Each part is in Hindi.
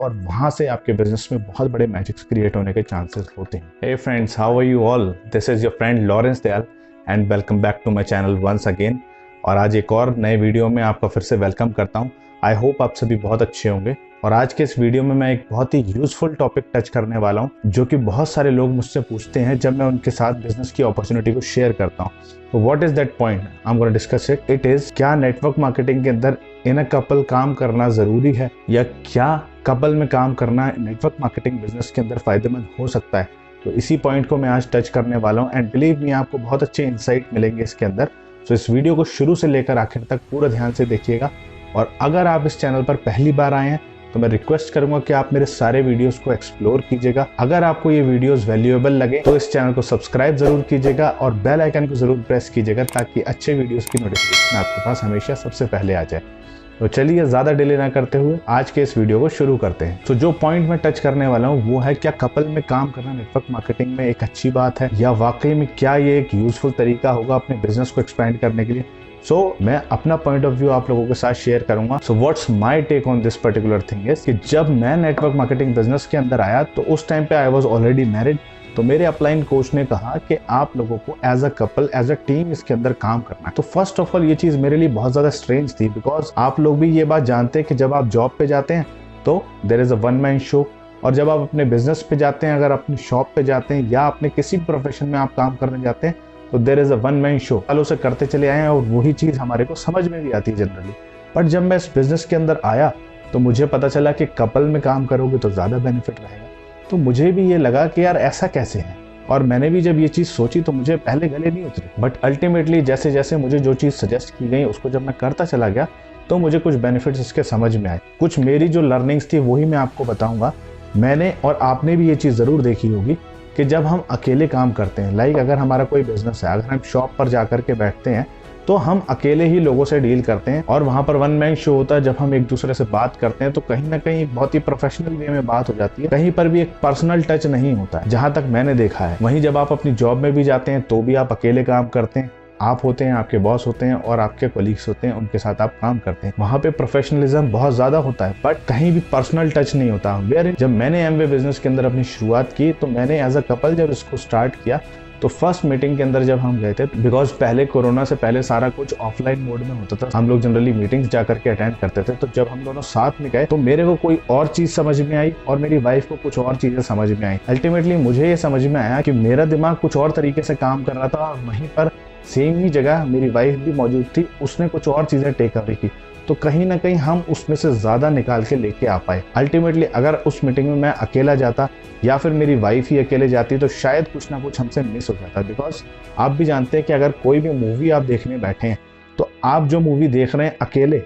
और वहां से आपके बिजनेस में बहुत बड़े मैजिक्स क्रिएट होने के चांसेस होते हैं। Hey friends, how are you all? This is your friend Lawrence Dayal and welcome back to my channel once again. और आज एक और नए वीडियो में आपका फिर से वेलकम करता हूं। आई होप आप सभी बहुत अच्छे होंगे। और आज के इस वीडियो में मैं एक बहुत ही यूजफुल टॉपिक टच करने वाला हूं, जो कि बहुत सारे लोग मुझसे पूछते हैं जब मैं उनके साथ बिजनेस की अपॉर्चुनिटी को शेयर करता हूं। तो what is that point? I am gonna discuss it. It is, क्या नेटवर्क मार्केटिंग के अंदर इन अ कपल काम करना जरूरी है, या क्या कपल में काम करना नेटवर्क मार्केटिंग बिजनेस के अंदर फायदेमंद हो सकता है? तो इसी पॉइंट को मैं आज टच करने वाला हूं एंड बिलीव मी, आपको बहुत अच्छे इंसाइट मिलेंगे इसके अंदर। तो इस वीडियो को शुरू से लेकर आखिर तक पूरा ध्यान से देखिएगा। और अगर आप इस चैनल पर पहली बार आए हैं तो मैं रिक्वेस्ट करूंगा कि आप मेरे सारे वीडियोस को एक्सप्लोर कीजिएगा। अगर आपको ये वीडियोस वैल्यूएबल लगे तो इस चैनल को सब्सक्राइब जरूर कीजिएगा और बेल आइकन को जरूर प्रेस कीजिएगा, ताकि अच्छे वीडियोस की नोटिफिकेशन आपके पास हमेशा सबसे पहले आ जाए। तो चलिए ज़्यादा डिले ना करते हुए आज के इस वीडियो को शुरू करते हैं। तो जो पॉइंट मैं टच करने वाला हूँ वो है, क्या कपल में काम करना नेटवर्क मार्केटिंग में एक अच्छी बात है, या वाकई में क्या ये एक यूजफुल तरीका होगा अपने बिजनेस को एक्सपेंड करने के लिए। मैं अपना पॉइंट ऑफ व्यू आप लोगों के साथ शेयर करूंगा। What's my take on this particular thing is कि जब मैं नेटवर्क मार्केटिंग बिजनेस के अंदर आया तो उस टाइम पे आई वाज ऑलरेडी मैरिड। तो मेरे अपलाइन कोच ने कहा कि आप लोगों को as a couple, as a team इसके अंदर काम करना है। तो फर्स्ट ऑफ ऑल ये चीज मेरे लिए बहुत ज्यादा स्ट्रेंज थी, बिकॉज आप लोग भी ये बात जानते हैं कि जब आप जॉब पे जाते हैं तो there is a one man show, और जब आप अपने बिजनेस पे जाते हैं, अगर अपनी शॉप पे जाते हैं या अपने किसी प्रोफेशन में आप काम करने जाते हैं, तो there is a one man show. सालों से करते चले आए हैं और वही चीज हमारे को समझ में भी आती है जनरली। बट जब मैं इस बिजनेस के अंदर आया तो मुझे पता चला कि कपल में काम करोगे तो ज्यादा बेनिफिट रहेगा। तो मुझे भी ये लगा कि यार ऐसा कैसे है, और मैंने भी जब ये चीज सोची तो मुझे पहले गले नहीं उतरी। बट अल्टीमेटली जैसे जैसे मुझे जो चीज सजेस्ट की गई उसको जब मैं करता चला गया तो मुझे कुछ बेनिफिट्स इसके समझ में आए। कुछ मेरी जो लर्निंग्स थी वही मैं आपको बताऊंगा। मैंने और आपने भी ये चीज जरूर देखी होगी कि जब हम अकेले काम करते हैं, लाइक अगर हमारा कोई बिजनेस है, अगर हम शॉप पर जाकर के बैठते हैं तो हम अकेले ही लोगों से डील करते हैं, और वहां पर वन मैन शो होता है। जब हम एक दूसरे से बात करते हैं तो कहीं ना कहीं बहुत ही प्रोफेशनल वे में बात हो जाती है, कहीं पर भी एक पर्सनल टच नहीं होता है, जहां तक मैंने देखा है। वहीं जब आप अपनी जॉब में भी जाते हैं तो भी आप अकेले काम करते हैं। आप होते हैं, आपके बॉस होते हैं और आपके कोलीग्स होते हैं, उनके साथ आप काम करते हैं। वहां पे प्रोफेशनलिज्म बहुत ज्यादा होता है, बट कहीं भी पर्सनल टच नहीं होता। वेयर जब मैंने एमवे बिजनेस के अंदर अपनी शुरुआत की तो मैंने एज अ कपल जब इसको स्टार्ट किया तो फर्स्ट मीटिंग के अंदर जब हम गए थे, बिकॉज पहले कोरोना से पहले सारा कुछ ऑफलाइन मोड में होता था, हम लोग जनरली मीटिंग्स जाकर के अटेंड करते थे। तो जब हम दोनों साथ में गए तो मेरे को कोई और चीज समझ में आई और मेरी वाइफ को कुछ और चीजें समझ में आई। अल्टीमेटली मुझे ये समझ में आया कि मेरा दिमाग कुछ और तरीके से काम कर रहा था, और वहीं पर सेम ही जगह मेरी वाइफ भी मौजूद थी, उसने कुछ और चीजें टेक अवे की। तो कहीं ना कहीं हम उसमें से ज्यादा निकाल के लेके आ पाए। अल्टीमेटली अगर उस मीटिंग में मैं अकेला जाता या फिर मेरी वाइफ ही अकेले जाती तो शायद कुछ ना कुछ हमसे मिस हो जाता। बिकॉज आप भी जानते हैं कि अगर कोई भी मूवी आप देखने बैठे हैं तो आप जो मूवी देख रहे हैं अकेले,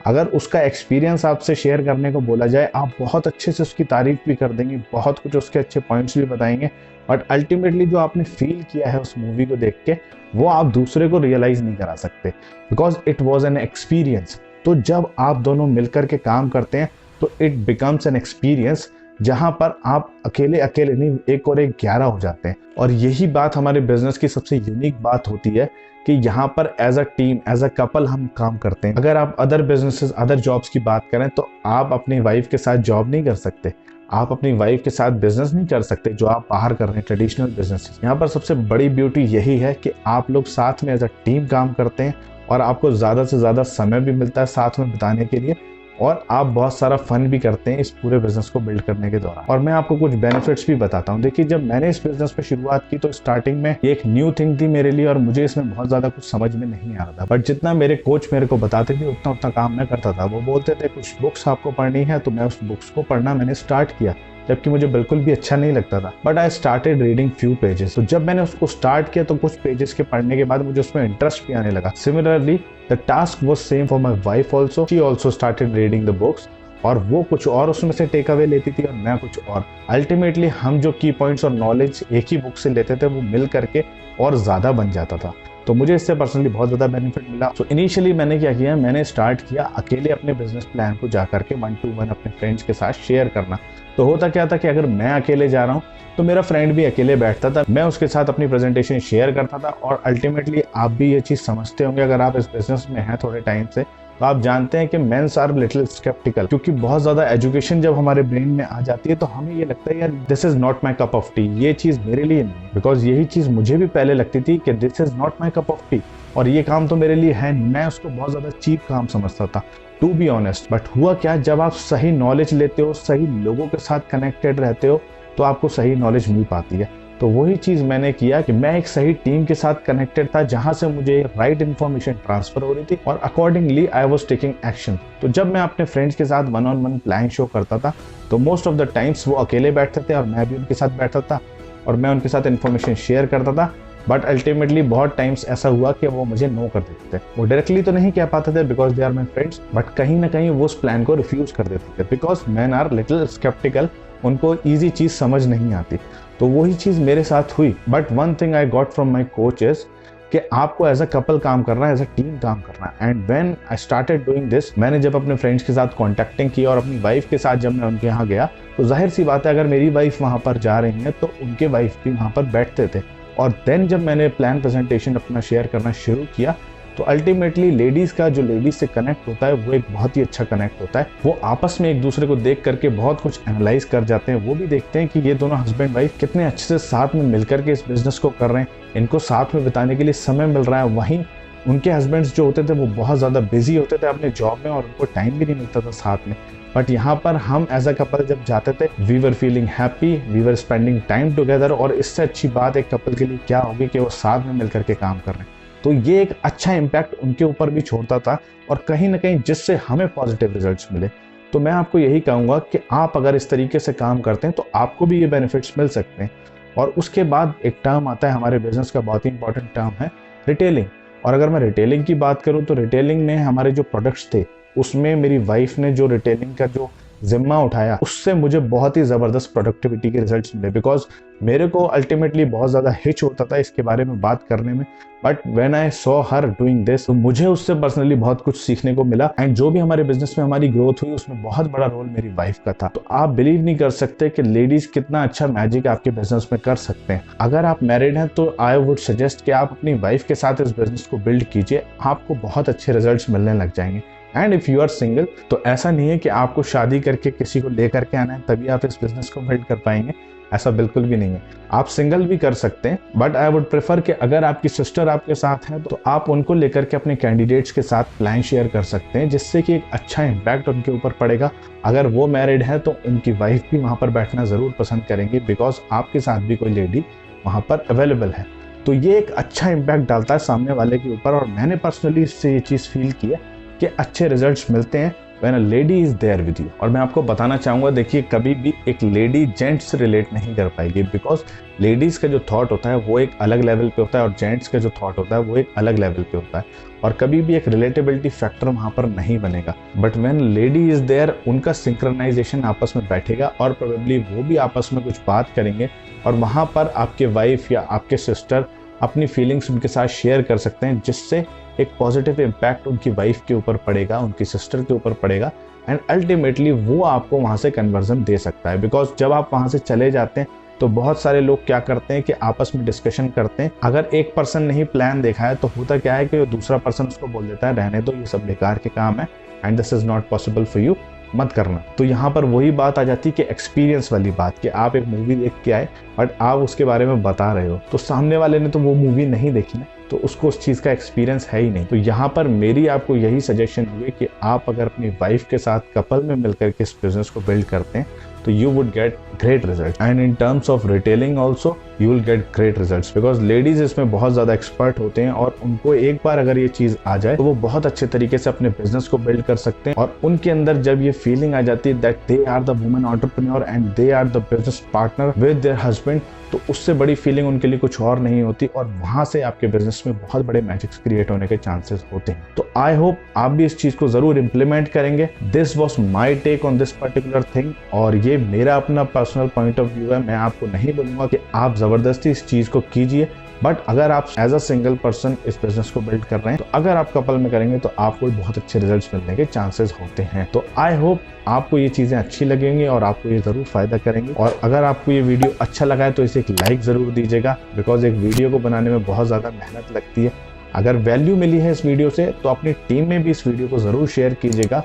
अगर उसका एक्सपीरियंस आपसे शेयर करने को बोला जाए, आप बहुत अच्छे से उसकी तारीफ भी कर देंगे, बहुत कुछ उसके अच्छे पॉइंट्स भी बताएंगे, बट अल्टीमेटली जो आपने फील किया है उस मूवी को देख के वो आप दूसरे को रियलाइज नहीं करा सकते, because it was an experience. तो जब आप दोनों मिलकर के काम करते हैं तो इट बिकम्स एन एक्सपीरियंस, जहां पर आप अकेले अकेले नहीं, एक और एक 11 हो जाते हैं। और यही बात हमारे बिजनेस की सबसे यूनिक बात होती है कि यहाँ पर as a team, as a couple हम काम करते हैं। अगर आप अदर बिजनेसेस, अदर जॉब्स की बात करें तो आप अपनी वाइफ के साथ जॉब नहीं कर सकते, आप अपनी वाइफ के साथ बिजनेस नहीं कर सकते जो आप बाहर कर रहे हैं, ट्रेडिशनल बिजनेस। यहाँ पर सबसे बड़ी ब्यूटी यही है कि आप लोग साथ में एज अ टीम काम करते हैं और आपको ज़्यादा से ज़्यादा समय भी मिलता है साथ में बिताने के लिए, और आप बहुत सारा फन भी करते हैं इस पूरे बिजनेस को बिल्ड करने के दौरान। और मैं आपको कुछ बेनिफिट्स भी बताता हूँ। देखिए, जब मैंने इस बिजनेस पे शुरुआत की तो स्टार्टिंग में एक न्यू थिंग थी मेरे लिए और मुझे इसमें बहुत ज़्यादा कुछ समझ में नहीं आ रहा था। बट जितना मेरे कोच मेरे को बताते थे उतना उतना काम मैं करता था। वो बोलते थे कुछ बुक्स आपको पढ़नी है, तो मैं उस बुक्स को पढ़ना मैंने स्टार्ट किया, जबकि मुझे बिल्कुल भी अच्छा नहीं लगता था। But I started reading few pages. तो जब मैंने उसको स्टार्ट किया तो कुछ पेजेस के पढ़ने के बाद मुझे उसमें इंटरेस्ट भी आने लगा। Similarly the task was same for my wife also. She also started reading the books, और वो कुछ और उसमें से टेक अवे लेती थी और मैं कुछ और। अल्टीमेटली हम जो की पॉइंट्स और नॉलेज एक ही बुक से लेते थे वो मिल करके और ज़्यादा बन जाता था। तो मुझे इससे पर्सनली बहुत ज़्यादा बेनिफिट मिला। तो इनिशियली मैंने क्या किया, मैंने स्टार्ट किया अकेले अपने बिजनेस प्लान को जा करके 1 to 1 अपने फ्रेंड्स के साथ शेयर करना। तो होता क्या था कि अगर मैं अकेले जा रहा हूँ तो मेरा फ्रेंड भी अकेले बैठता था, मैं उसके साथ अपनी प्रेजेंटेशन शेयर करता था। और अल्टीमेटली आप भी ये चीज़ समझते होंगे अगर आप इस बिजनेस में हैं थोड़े टाइम से, तो आप जानते हैं कि मेंस आर लिटिल स्केप्टिकल, क्योंकि बहुत ज़्यादा एजुकेशन जब हमारे ब्रेन में आ जाती है तो हमें ये लगता है यार this is not my cup of T, ये चीज़ मेरे लिए नहीं। बिकॉज यही चीज़ मुझे भी पहले लगती थी कि this is not my cup of T और ये काम तो मेरे लिए है नहीं, मैं उसको बहुत ज़्यादा चीप काम समझता था, टू बी ऑनेस्ट। बट हुआ क्या, जब आप सही नॉलेज लेते हो, सही लोगों के साथ कनेक्टेड रहते हो, तो आपको सही नॉलेज मिल पाती है। तो वही चीज़ मैंने किया कि मैं एक सही टीम के साथ कनेक्टेड था, जहां से मुझे राइट इन्फॉर्मेशन ट्रांसफर हो रही थी और accordingly I was taking action. तो जब मैं अपने फ्रेंड्स के साथ 1-on-1 प्लान शो करता था, तो मोस्ट ऑफ द टाइम्स वो अकेले बैठते थे और मैं भी उनके साथ बैठता था और मैं उनके साथ इन्फॉर्मेशन शेयर करता था। बट अल्टीमेटली बहुत टाइम्स ऐसा हुआ कि वो मुझे नो कर देते थे। वो डायरेक्टली तो नहीं कह पाते थे because they are my friends, but कहीं ना कहीं वो उस प्लान को रिफ्यूज कर देते थे because man are little sceptical, उनको ईजी चीज़ समझ नहीं आती। तो वही चीज़ मेरे साथ हुई। But one thing I got from my coach is कि आपको एज अ कपल काम करना है, एज अ टीम काम करना है। And when I started doing this, मैंने जब अपने फ्रेंड्स के साथ कॉन्टैक्टिंग की और अपनी वाइफ के साथ जब मैं उनके यहाँ गया, तो जाहिर सी बात है अगर मेरी वाइफ वहाँ पर जा रही है तो उनके वाइफ भी वहाँ पर बैठते थे। और देन जब मैंने प्लान प्रेजेंटेशन अपना शेयर करना शुरू किया, तो अल्टीमेटली लेडीज़ का जो लेडीज़ से कनेक्ट होता है वो एक बहुत ही अच्छा कनेक्ट होता है। वो आपस में एक दूसरे को देख करके बहुत कुछ एनालाइज कर जाते हैं। वो भी देखते हैं कि ये दोनों हस्बैंड वाइफ कितने अच्छे से साथ में मिलकर के इस बिज़नेस को कर रहे हैं, इनको साथ में बिताने के लिए समय मिल रहा है। वहीं उनके हस्बैंड्स जो होते थे वो बहुत ज़्यादा बिजी होते थे अपने जॉब में और उनको टाइम भी नहीं मिलता था साथ में। बट यहाँ पर हम एज अ कपल जब जाते थे, we were feeling happy, we were spending time together. और इससे अच्छी बात एक कपल के लिए क्या होगी कि वो साथ में मिलकर के काम कर रहे हैं। तो ये एक अच्छा इम्पैक्ट उनके ऊपर भी छोड़ता था और कहीं ना कहीं जिससे हमें पॉजिटिव रिजल्ट्स मिले। तो मैं आपको यही कहूँगा कि आप अगर इस तरीके से काम करते हैं तो आपको भी ये बेनिफिट्स मिल सकते हैं। और उसके बाद एक टर्म आता है हमारे बिजनेस का, बहुत ही इंपॉर्टेंट टर्म है रिटेलिंग। और अगर मैं रिटेलिंग की बात करूँ तो रिटेलिंग में हमारे जो प्रोडक्ट्स थे उसमें मेरी वाइफ ने जो रिटेलिंग का जो जिम्मा उठाया, उससे मुझे बहुत ही ज़बरदस्त प्रोडक्टिविटी के रिजल्ट्स मिले। बिकॉज मेरे को अल्टीमेटली बहुत ज़्यादा हिच होता था इसके बारे में बात करने में, but when I saw her doing this, तो मुझे उससे पर्सनली बहुत कुछ सीखने को मिला। एंड जो भी हमारे बिजनेस में हमारी ग्रोथ हुई उसमें बहुत बड़ा रोल मेरी वाइफ का था। तो आप बिलीव नहीं कर सकते कि लेडीज कितना अच्छा मैजिक आपके बिजनेस में कर सकते हैं। अगर आप मैरिड हैं तो आई वुड सजेस्ट कि आप अपनी वाइफ के साथ इस बिजनेस को बिल्ड कीजिए, आपको बहुत अच्छे रिजल्ट्स मिलने लग जाएंगे। And if you are single, तो ऐसा नहीं है कि आपको शादी करके किसी को लेकर के आना है तभी आप इस बिजनेस को बिल्ड कर पाएंगे, ऐसा बिल्कुल भी नहीं है। आप सिंगल भी कर सकते हैं, बट आई वुड प्रेफर कि अगर आपकी सिस्टर आपके साथ है तो आप उनको लेकर के अपने कैंडिडेट्स के साथ प्लान शेयर कर सकते हैं, जिससे कि एक अच्छा इम्पैक्ट उनके ऊपर पड़ेगा। अगर वो मैरिड है तो उनकी वाइफ भी वहाँ पर बैठना ज़रूर पसंद करेंगे बिकॉज आपके साथ भी कोई लेडी वहाँ पर अवेलेबल है। तो ये एक अच्छा इम्पैक्ट डालता है सामने वाले के ऊपर। और मैंने पर्सनली इससे ये चीज़ फील की है कि अच्छे रिजल्ट्स मिलते हैं when a lady is there with you. और मैं आपको बताना चाहूँगा, देखिए कभी भी एक लेडी जेंट्स से रिलेट नहीं कर पाएगी बिकॉज लेडीज़ का जो थॉट होता है वो एक अलग लेवल पे होता है और जेंट्स का जो थॉट होता है वो एक अलग लेवल पे होता है, और कभी भी एक रिलेटेबिलिटी फैक्टर वहाँ पर नहीं बनेगा। But when lady is there, उनका सिंक्रोनाइजेशन आपस में बैठेगा और प्रोबेबली वो भी आपस में कुछ बात करेंगे और वहाँ पर आपके वाइफ या आपके सिस्टर अपनी फीलिंग्स उनके साथ शेयर कर सकते हैं, जिससे एक पॉजिटिव इम्पैक्ट उनकी वाइफ के ऊपर पड़ेगा, उनकी सिस्टर के ऊपर पड़ेगा। एंड अल्टीमेटली वो आपको वहाँ से कन्वर्जन दे सकता है। बिकॉज जब आप वहाँ से चले जाते हैं तो बहुत सारे लोग क्या करते हैं कि आपस में डिस्कशन करते हैं। अगर एक पर्सन ने ही प्लान देखा है तो होता क्या है कि दूसरा पर्सन उसको बोल देता है रहने दो, ये सब बेकार के काम है and this is not possible for you, मत करना। तो यहाँ पर वही बात आ जाती है कि एक्सपीरियंस वाली बात, कि आप एक मूवी देख के आए बट आप उसके बारे में बता रहे हो, तो सामने वाले ने तो वो मूवी नहीं देखी ना, तो उसको उस चीज़ का एक्सपीरियंस है ही नहीं। तो यहाँ पर मेरी आपको यही सजेशन हुई कि आप अगर अपनी वाइफ के साथ कपल में मिलकर के इस बिजनेस को बिल्ड करते हैं तो you would get great result. And in terms of retailing also you will get great results because ladies इसमें बहुत ज़्यादा एक्सपर्ट होते हैं और उनको एक बार अगर ये चीज़ आ जाए तो वो बहुत अच्छे तरीके से अपने बिजनेस को बिल्ड कर सकते हैं। और उनके अंदर जब ये फीलिंग आ जाती है that they are the women entrepreneur and they are the business partner with their husband, तो उससे बड़ी फीलिंग उनके लिए कुछ और नहीं होती और वहां से आपके बिजनेस में बहुत बड़े मैजिक्स क्रिएट होने के चांसेस होते हैं। तो आई होप आप भी इस चीज को जरूर इंप्लीमेंट करेंगे। This was my take on this particular thing और ये मेरा अपना पर्सनल पॉइंट ऑफ व्यू है। मैं आपको नहीं बोलूंगा कि आप जबरदस्ती इस चीज को कीजिए, बट अगर आप एज अ सिंगल पर्सन इस बिजनेस को बिल्ड कर रहे हैं तो अगर आप कपल में करेंगे तो आपको बहुत अच्छे रिजल्ट्स मिलने के चांसेस होते हैं। तो आई होप आपको ये चीज़ें अच्छी लगेंगी और आपको ये ज़रूर फ़ायदा करेंगी। और अगर आपको ये वीडियो अच्छा लगा है तो इसे एक लाइक ज़रूर दीजिएगा बिकॉज एक वीडियो को बनाने में बहुत ज़्यादा मेहनत लगती है। अगर वैल्यू मिली है इस वीडियो से तो अपनी टीम में भी इस वीडियो को ज़रूर शेयर कीजिएगा,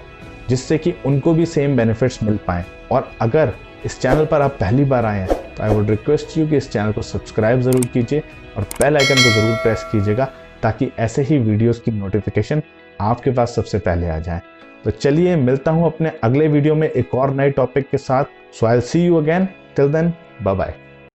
जिससे कि उनको भी सेम बेनिफिट्स मिल पाएँ। और अगर इस चैनल पर आप पहली बार आए हैं तो आई वुड रिक्वेस्ट यू कि इस चैनल को सब्सक्राइब ज़रूर कीजिए और बेल आइकन को ज़रूर प्रेस कीजिएगा, ताकि ऐसे ही वीडियोस की नोटिफिकेशन आपके पास सबसे पहले आ जाए। तो चलिए मिलता हूँ अपने अगले वीडियो में एक और नए टॉपिक के साथ। So I will see you again, till then bye bye.